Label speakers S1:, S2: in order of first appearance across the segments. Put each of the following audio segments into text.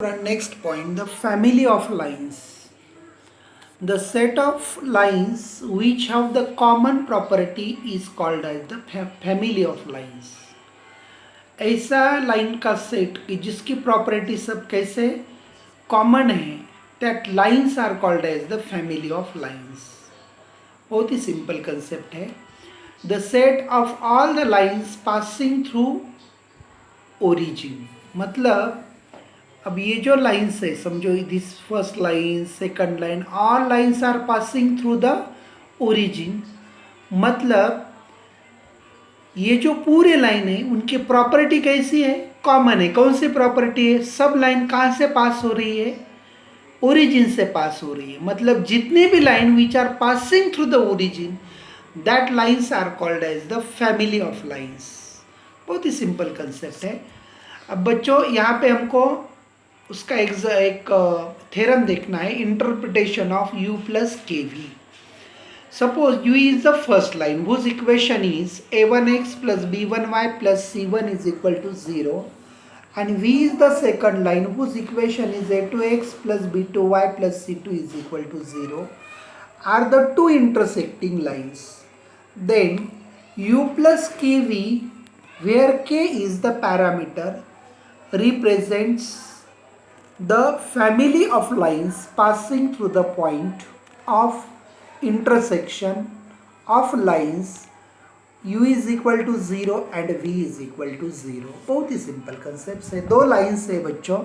S1: Next point, the family of lines. The set of lines which have the common property is called as the family of lines. ऐसा line का set कि जिसकी property सब कैसे common है, that lines are called as the family of lines. बहुत ही simple concept है. The set of all the lines passing through origin. मतलब अब ये जो लाइन्स है, समझो this first line, second line, all lines are passing through the origin. मतलब ये जो पूरे लाइन है उनकी प्रॉपर्टी कैसी है? कॉमन है. कौन सी प्रॉपर्टी है? सब लाइन कहाँ से पास हो रही है? ओरिजिन से पास हो रही है. मतलब जितने भी line which are passing through the origin, that lines are called as the family of lines. बहुत ही सिंपल कंसेप्ट है. अब बच्चों यहाँ पे हमको उसका एक थ्योरम देखना है, interpretation of u plus k v. Suppose u is the first line whose equation is a1x plus b1y plus c1 is equal to 0 and v is the second line whose equation is a2x plus b2y plus c2 is equal to 0 are the two intersecting lines. Then u plus kv, where k is the parameter, represents the family of lines passing through the point of intersection of lines u is equal to 0 and v is equal to 0. बहुत ही simple concept है. दो lines है बच्चों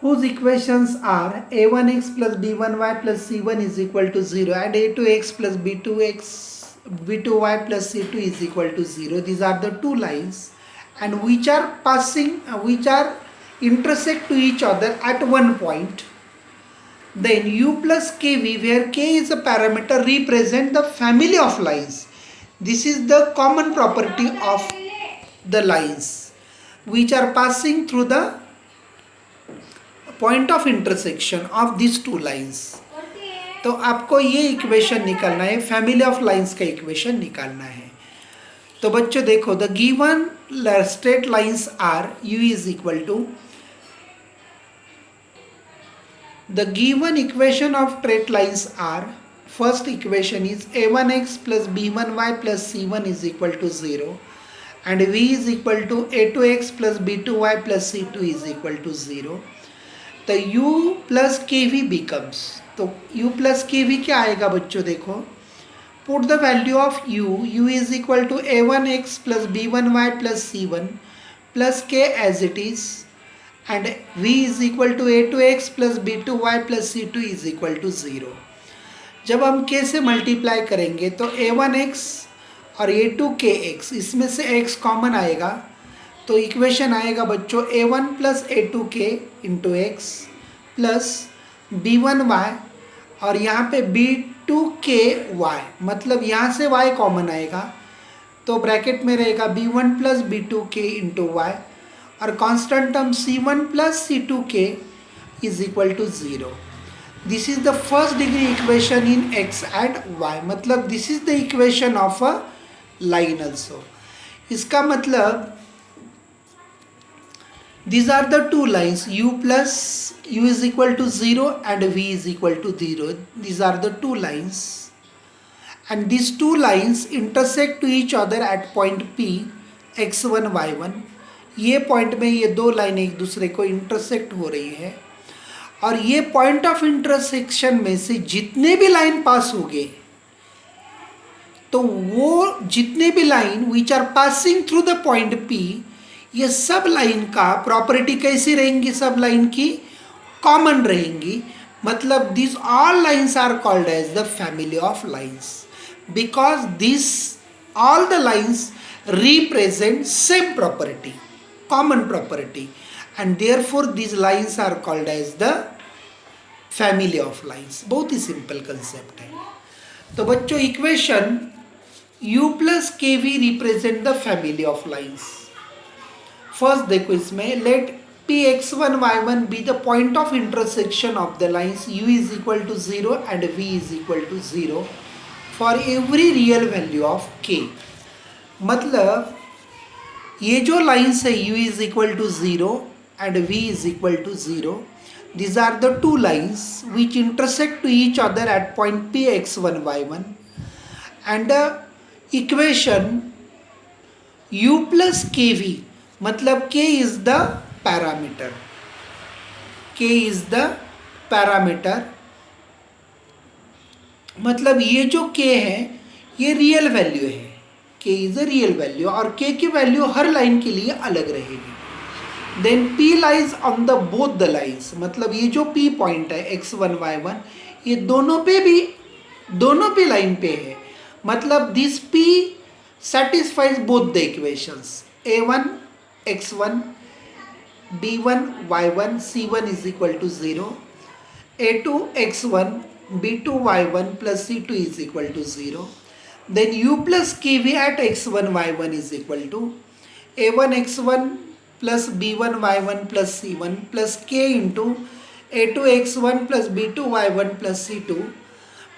S1: whose equations are a1x plus b1y plus c1 is equal to 0 and a2x plus b2y plus c2 is equal to 0. These are the two lines and which are intersect to each other at one point. Then u plus kv, where k is a parameter, represent the family of lines. This is the common property of the lines which are passing through the point of intersection of these two lines. तो आपको ये equation निकालना है, family of lines का equation निकालना है. तो बच्चों देखो, the given straight lines are u is equal to, the given equation of straight lines are, first equation is a1x plus b1y plus c1 is equal to 0 and v is equal to a2x plus b2y plus c2 is equal to 0. तो u plus kv becomes, तो u plus kv क्या आएगा बच्चों? देखो, put the value of u is equal to a1x plus b1y plus c1 plus k as it is and v is equal to a2x plus b2y plus c2 is equal to 0. जब हम k से multiply करेंगे तो a1x और a2kx, इसमें से x common आएगा तो इक्वेशन आएगा बच्चों a1 plus a2k into x plus b1y और यहाँ पे b2ky, मतलब यहाँ से y कॉमन आएगा तो ब्रैकेट में रहेगा b1 plus b2k into y और constant term c1 plus c2k is equal to 0. This is the first degree equation in x and y. मतलब this is the equation of a line also. इसका मतलब these are the two lines u is equal to 0 and v is equal to 0. These are the two lines and these two lines intersect to each other at point p x1 y1. ये point में ये दो line एक दूसरे को intersect हो रही है और ये पॉइंट ऑफ इंटरसेक्शन में से जितने भी लाइन पास होंगे तो वो जितने भी line which are passing through the point P, ये सब लाइन का प्रॉपर्टी कैसी रहेंगी? सब लाइन की कॉमन रहेंगी. मतलब this all lines are called as the family of lines because this all the lines represent same property, common property, and therefore these lines are called as the family of lines. बहुत ही simple concept है. तो बच्चों equation u plus kv represent the family of lines. First देखो, इसमें late px1 y1 be the point of intersection of the lines u is equal to 0 and v is equal to 0 for every real value of k. मतलब ये जो lines है u is equal to 0 and V is equal to 0. These are the two lines which intersect to each other at point P x1 y1, and the equation u plus kv, मतलब k is the parameter, k is the parameter, मतलब ये जो k है ये real value है, k is a real value और k की value हर लाइन के लिए अलग रहेगी. Then p lies on the both the lines, मतलब ये जो p पॉइंट है x1 y1 ये दोनों पे लाइन पे है, मतलब this p satisfies both the equations a1 x1 b1 y1 c1 is equal to 0, a2 x1 b2 y1 plus c2 is equal to 0. Then u plus kv at x1 y1 is equal to a1 x1 plus b1 y1 plus c1 plus k into a2 x1 plus b2 y1 plus c2,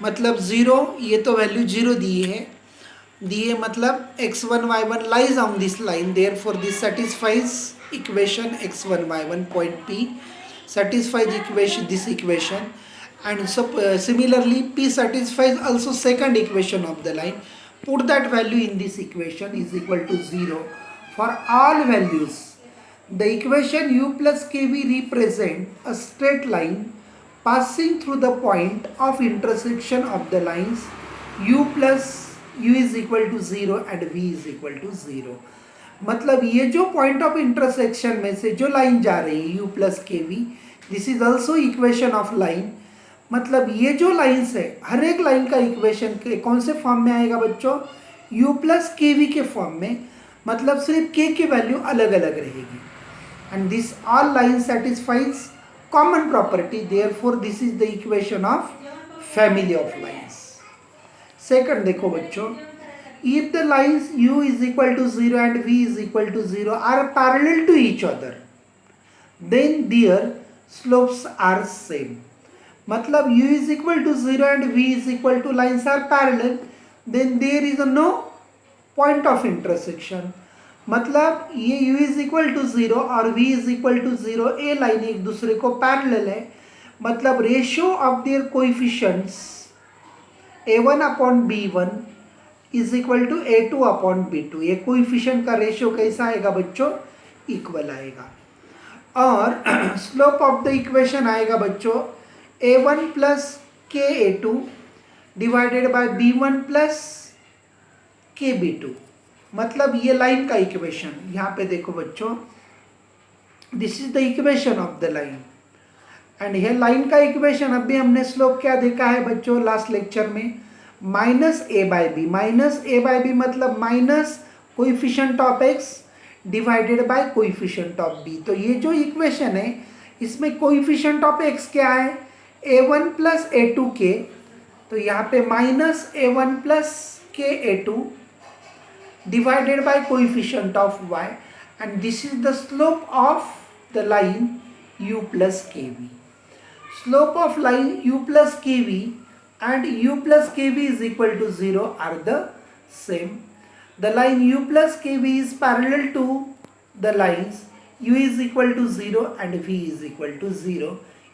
S1: मतलब 0, ये तो value 0 दिए मतलब x1 y1 lies on this line, therefore this satisfies equation x1 y1 point P satisfies this equation, and so similarly P satisfies also second equation of the line. Put that value in this equation is equal to 0 for all values. The equation u plus kv represent a straight line passing through the point of intersection of the lines u plus u is equal to 0 and v is equal to 0. मतलब ये जो point of intersection में से जो line जा रही है u plus k v, this is also equation of line, मतलब ये जो लाइन्स है हर एक लाइन का इक्वेशन के कौन से फॉर्म में आएगा बच्चों, u प्लस के वी के फॉर्म में, मतलब सिर्फ k की वैल्यू अलग अलग रहेगी. And this all line satisfies common property, therefore this is the equation of family of lines. Second देखो बच्चों, if the lines u is equal to 0 and v is equal to 0 are parallel to each other, then their slopes are same. मतलब u is equal to 0 and v is equal to lines are parallel, then there is no point of intersection. मतलब ये u is equal to 0 और v is equal to 0, a line एक दूसरे को parallel है, मतलब ratio of their coefficients a1 upon b1 is equal to a2 upon b2. ये coefficient का रेशियो कैसा आएगा बच्चों, इक्वल आएगा. और स्लोप ऑफ द इक्वेशन आएगा बच्चों a1 प्लस के a2 divided by b1 plus के b2, मतलब ये लाइन का इक्वेशन. यहाँ पे देखो बच्चों, this is the equation of the line, and ये लाइन का इक्वेशन. अभी हमने स्लोप क्या देखा है बच्चों लास्ट लेक्चर में, minus a by b. Minus a by b मतलब minus coefficient of x divided by coefficient of b. तो ये जो इक्वेशन है इसमें कोइफिशिएंट ऑफ एक्स क्या है, a1 प्लस a2 के, तो यहाँ पे माइनस a1 प्लस के a2 divided by coefficient of y, and this is the slope of the line u plus kv. Slope of line u plus kv and u plus kv is equal to 0 are the same. The line u plus kv is parallel to the lines u is equal to 0 and v is equal to 0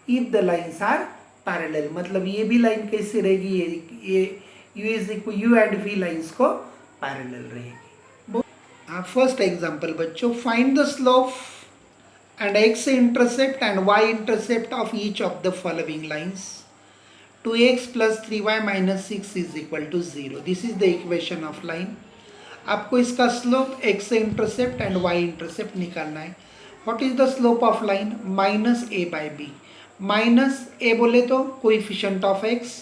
S1: if the lines are parallel. मतलब ये भी line कैसी रहेगी, ये u is equal u and v lines को parallel रहेगी. First example बच्चों, find the slope and x-intercept and y-intercept of each of the following lines. 2x plus 3y minus 6 is equal to 0. This is the equation of line. आपको इसका slope x-intercept and y-intercept निकालना है. What is the slope of line? Minus a by b. Minus a बोले तो coefficient of x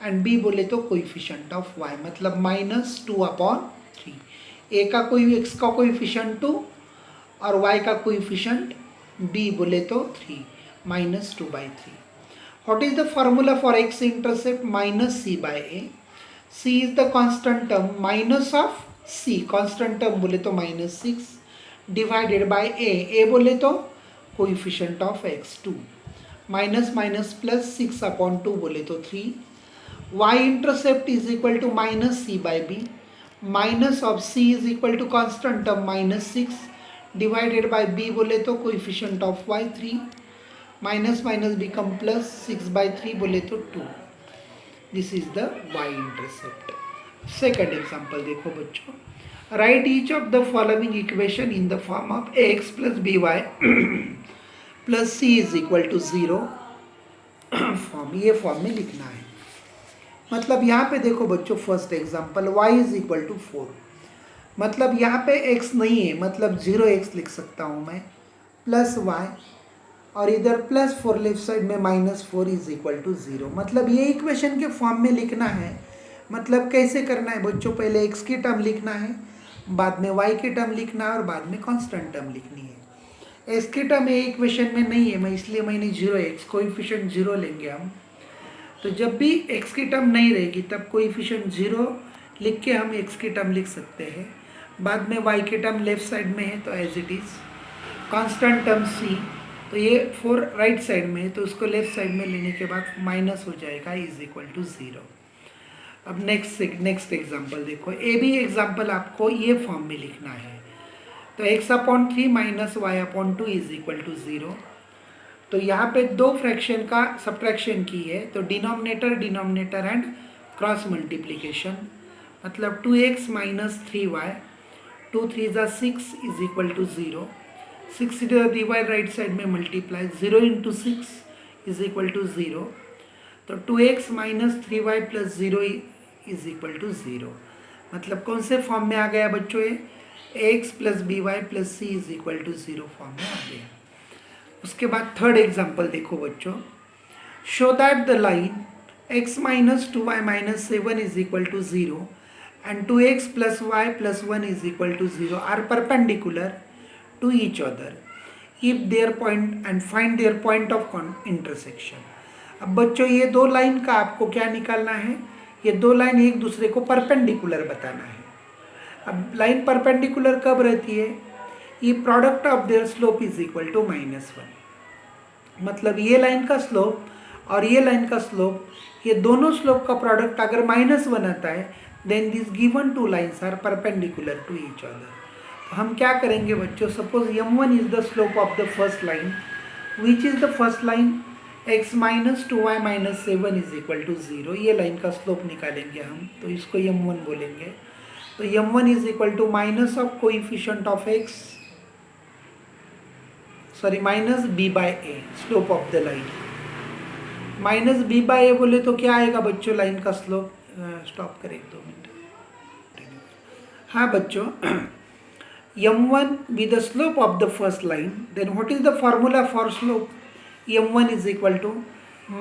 S1: and b बोले तो coefficient of y, मतलब minus 2 upon 3. a का कोई x का कोइफिशिएंट 2 और y का कोइफिशिएंट b बोले तो 3, minus 2 by 3. What is the formula for x intercept, minus c by a. c is the constant term, minus of c constant term बोले तो minus 6 divided by a बोले तो coefficient of x 2, minus minus plus 6 upon 2 बोले तो 3. y intercept is equal to minus c by b, minus of c is equal to constant term minus 6 divided by b बोले तो coefficient of y 3, minus minus become plus, 6/3 बोले तो 2। This is the y intercept. Second example देखो बच्चों, write each of the following equation in the form of x plus b y plus c is equal to 0 form, ये form में लिखना है। मतलब यहाँ पे देखो बच्चों, first example y is equal to 4, मतलब यहाँ पे x नहीं है, मतलब 0x लिख सकता हूँ मैं, प्लस y, और इधर प्लस 4 लेफ्ट साइड में -4 इज इक्वल टू 0। मतलब ये इक्वेशन के फॉर्म में लिखना है। मतलब कैसे करना है बच्चों, पहले x की टर्म लिखना है, बाद में y की टर्म लिखना है, और बाद में कांस्टेंट टर्म लिखनी है। x की टर्म ये इक्वेशन में नहीं है, मैं इसलिए मैंने 0x, कोएफिशिएंट 0 लेंगे हम। तो जब भी x की टर्म नहीं रहेगी तब कोएफिशिएंट 0 लिख के हम x की टर्म लिख सकते हैं। बाद में y की टर्म लेफ्ट साइड में है तो as it is, constant term c, तो ये 4 राइट साइड में है तो उसको लेफ्ट साइड में लेने के बाद माइनस हो जाएगा, इज इक्वल टू 0। अब नेक्स्ट एग्जांपल देखो, ए भी एग्जांपल आपको ये फॉर्म में लिखना है। तो x/3 minus y/2 is equal to 0। तो यहाँ पे दो फ्रैक्शन का सब्ट्रैक्शन की है, तो डिनोमिनेटर एंड क्रॉस मल्टीप्लिकेशन, मतलब 2x माइनस 3y, 2 3 ज़ा 6 is equal to 0, 6 divide right side में multiply, 0 into 6 is equal to 0। तो 2x minus 3y plus 0 is equal to 0। मतलब कौन से फॉर्म में आ गया बच्चों, ये x plus b y plus c is equal to 0 form में आ गया। उसके बाद थर्ड एग्जाम्पल देखो बच्चों, show that the line x minus 2y minus 7 is equal to 0 and 2x plus y plus 1 is equal to 0 are perpendicular to each other if their point and find their point of intersection। अब बच्चों ये दो line का आपको क्या निकालना है, ये दो लाइन एक दूसरे को परपेंडिकुलर बताना है। अब लाइन परपेंडिकुलर कब रहती है, ये product of their slope is equal to -1। मतलब ये लाइन का स्लोप और ये लाइन का स्लोप, ये दोनों स्लोप का प्रोडक्ट अगर -1 आता है, then this given two lines are perpendicular to each other. तो हम क्या करेंगे बच्चों, suppose m1 is the slope of the first line, which is the first line, x minus 2y minus 7 is equal to 0, ये line का slope निकालेंगे हम, तो इसको m1 बोलेंगे। तो m1 is equal to minus of coefficient of x, sorry minus b by a, slope of the line. Minus b by a बोले तो क्या आएगा बच्चों लाइन का स्लोप, स्टॉप करें 2 मिनट। हाँ बच्चों, m1 with the slope of the first line, then what is the formula for slope, m1 is equal to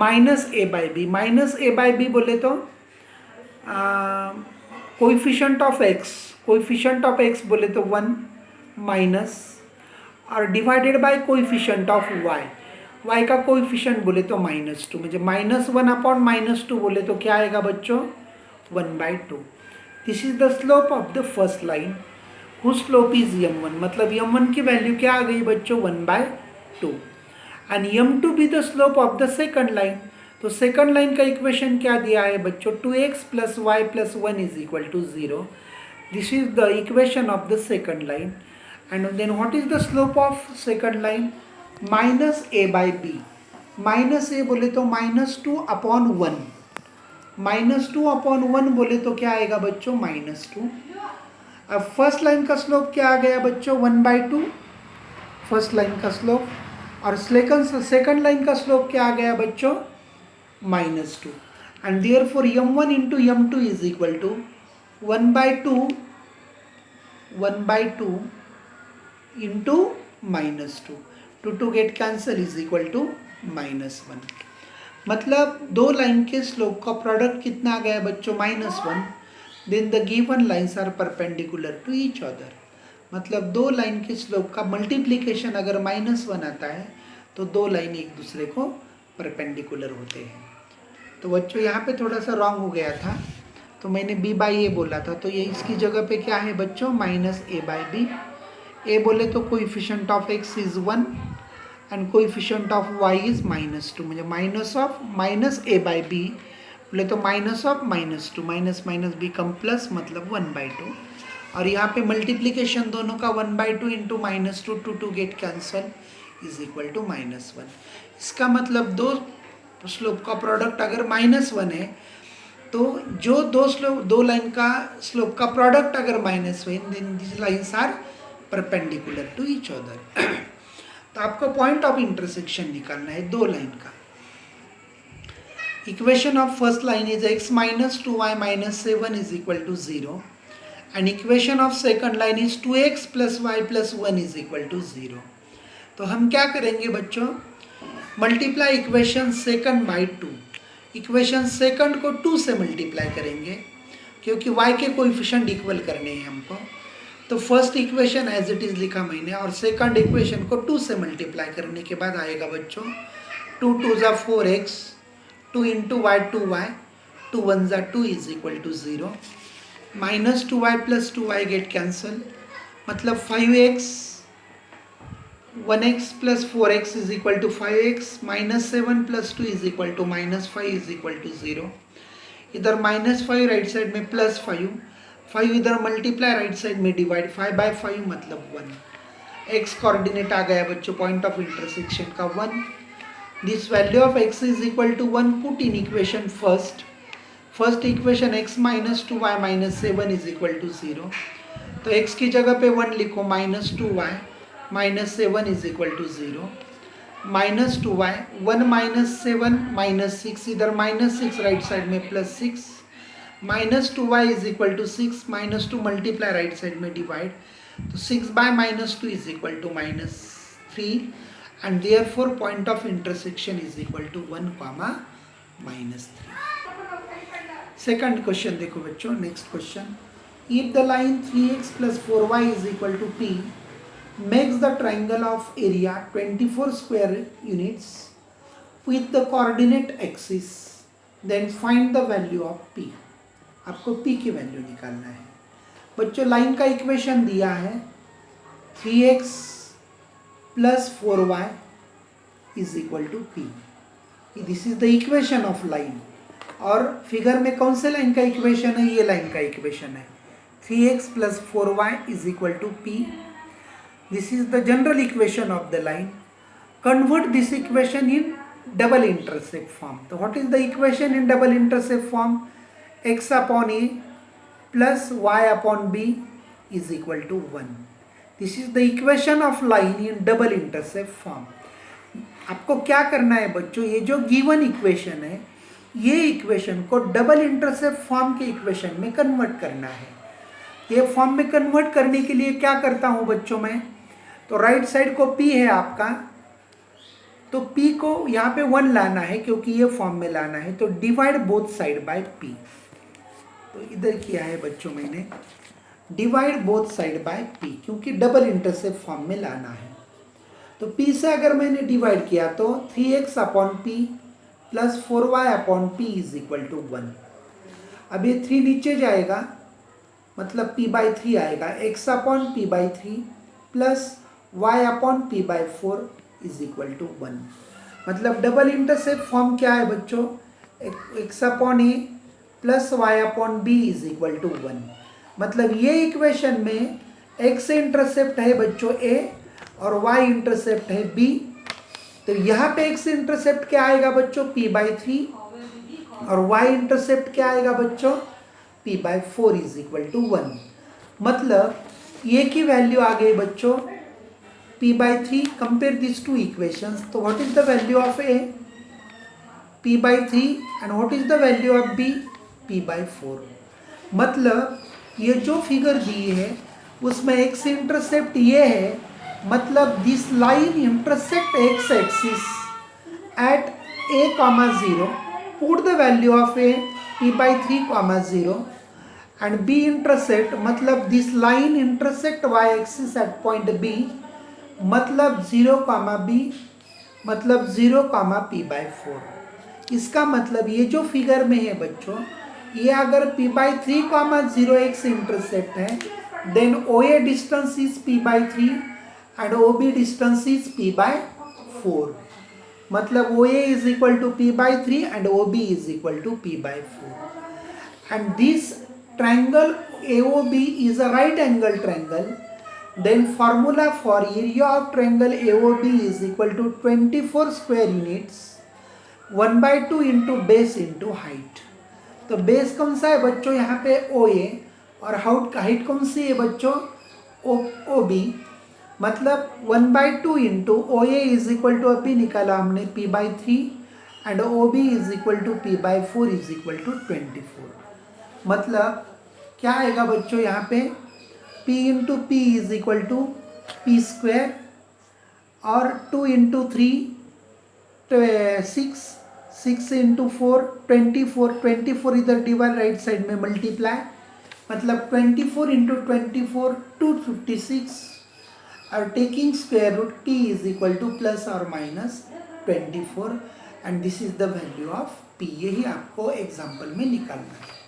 S1: minus a by b। Minus a by b बोले तो coefficient of x बोले तो 1 minus, और divided by coefficient of y का coefficient बोले तो -2, म्हणजे -1 upon -2 बोले तो क्या आएगा बच्चों, 1/2। This is the slope of the first line whose slope is m1। मतलब m1 की वैल्यू क्या आ गई बच्चों, 1/2। एंड m2 भी the slope of the second line. तो सेकंड लाइन का इक्वेशन क्या दिया है बच्चों, 2x plus y plus 1 is equal to 0। This is the equation of the second line. And then what is the slope of second line, minus a by b. Minus a बोले तो -2 upon 1, -2 upon 1 बोले तो क्या आएगा बच्चों, -2। अब first line का slope क्या आ गया बच्चों, 1/2 फर्स्ट लाइन का स्लोप, और सेकंड लाइन का स्लोप क्या आ गया बच्चों, -2। And therefore m1 into m2 is equal to 1/2 into -2, 2 get cancel is equal to -1। मतलब दो लाइन के स्लोप का प्रोडक्ट कितना आ गया बच्चों, -1। Then the given lines are perpendicular to each other. मतलब दो लाइन के स्लोप का मल्टीप्लिकेशन अगर -1 आता है तो दो लाइन एक दूसरे को परपेंडिकुलर होते हैं। तो बच्चों यहाँ पे थोड़ा सा रॉन्ग हो गया था, तो मैंने b बाई ए बोला था, तो ये इसकी जगह पे क्या है बच्चों, -a बाई बी। a बोले तो coefficient of x is 1 and coefficient of y is -2, म्हणजे माइनस a बाई बी बोले तो -2, माइनस माइनस बिकम प्लस, मतलब 1/2। और यहाँ पे मल्टीप्लीकेशन दोनों का 1/2 into -2 two get cancel is equal to -1। इसका मतलब दो स्लोप का प्रोडक्ट अगर -1 है तो जो दो लाइन का स्लोप का प्रोडक्ट अगर -1, then this lines are perpendicular to each other. तो आपको पॉइंट ऑफ इंटरसेक्शन निकालना है दो लाइन का। Equation of first line is x minus 2y minus 7 is equal to 0 and equation of second line is 2x plus y plus 1 is equal to 0। तो हम क्या करेंगे बच्चों, multiply equation second by 2। Equation second को 2 से multiply करेंगे क्योंकि y के कोएफिशिएंट इक्वल करने हैं हमको। तो first equation as it is लिखा मैंने और सेकंड इक्वेशन को 2 से मल्टीप्लाई करने के बाद आएगा बच्चों 2 2 ज़ा 4x, 2 इंटू वाई 2y, 2 1 ज़ा 2 is equal to 0, minus 2y plus 2y get cancel, मतलब 5x, 1x plus 4x is equal to 5x, minus 7 plus 2 is equal to -5 is equal to 0। इधर -5 राइट साइड में plus 5 इधर multiply right side में divide, 5/5 मतलब 1। x coordinate आ गया बच्चों point of intersection का 1। This value of x is equal to 1 put in equation first equation x minus 2y minus 7 is equal to 0। तो x की जगह पे 1 लिखो, minus 2y minus 7 is equal to 0, minus 2y 1 minus 7 minus 6, इधर minus 6 right side में plus 6, minus 2y is equal to 6, minus 2 multiply right side में divide, तो 6/-2 is equal to -3 and therefore point of intersection is equal to 1, -3। Second question देखो बच्चों, next question, if the line 3x plus 4y is equal to P makes the triangle of area 24 square units with the coordinate axis, then find the value of P। आपको P की value निकालना है बच्चों। Line का equation दिया है 3x plus 4y is equal to P। This is the equation of line. और figure में कौन से लाइन का इक्वेशन है, ये लाइन का इक्वेशन है 3x plus 4y is equal to P। This is the general equation of the line. Convert this equation in double intercept form. तो what is the equation in double intercept form, x upon a plus y upon b is equal to 1। This is the equation of line in double intercept form. आपको क्या करना है बच्चों, ये जो given equation है ये इक्वेशन को डबल इंटरसेप्ट फॉर्म के इक्वेशन में कन्वर्ट करना है। ये फॉर्म में कन्वर्ट करने के लिए क्या करता हूँ बच्चों मैं, तो राइट साइड को p है आपका, तो p को यहाँ पे 1 लाना है क्योंकि ये फॉर्म में लाना है, तो divide both side by p। तो इधर किया है बच्चों मैंने divide both side by p क्योंकि डबल इंटरसेप्ट फॉर्म में लाना है। तो p से अगर मैंने डिवाइड किया तो 3x upon p plus 4y upon p is equal to 1। अब ये 3 नीचे जाएगा मतलब p/3 आएगा, x upon p/3 plus y upon p/4 is equal to 1। मतलब डबल इंटरसेप्ट फॉर्म क्या है बच्चों, x upon a plus y upon b is equal to 1। मतलब ये इक्वेशन में x इंटरसेप्ट है बच्चों a और y इंटरसेप्ट है b। तो यहाँ पे x इंटरसेप्ट क्या आएगा बच्चों p/3 और y इंटरसेप्ट क्या आएगा बच्चों p/4 इज इक्वल टू 1। मतलब ये की वैल्यू आ गई बच्चों p/3। Compare this two equations, तो what is the value of a, p/3 and what is the value of b, p/4। मतलब ये जो फिगर दी है उसमें x इंटरसेप्ट ये है, मतलब this line intersect x axis at a, 0, put the value of a p/3, 0 and b intersect, मतलब this line intersect y axis at point b, मतलब 0, b, मतलब 0, p/4। इसका मतलब ये जो फिगर में है बच्चों, ये अगर p/3, 0 x इंटरसेप्ट है, देन OA distance is p/3 and OB distance is p/4। मतलब OA is equal to p/3 and OB is equal to p/4 and this triangle AOB is a right angle triangle, then formula for area of triangle AOB is equal to 24 square units 1/2 into base into height. तो base कौन सा है बच्चों यहाँ पे OA और height कौन सी है बच्चों OB, मतलब 1/2 into OA is equal to अभी निकाला हमने P/3 and OB is equal to P/4 is equal to 24. मतलब क्या आएगा बच्चों यहाँ पे P into P is equal to P square और 2 इंटू 3 6 इंटू 4 24 इधर डिवाइड राइट साइड में मल्टीप्लाई, मतलब 24 इंटू 24 256 और taking square root P is equal to plus और minus 24 and this is the value of P. यही आपको example में निकालना है.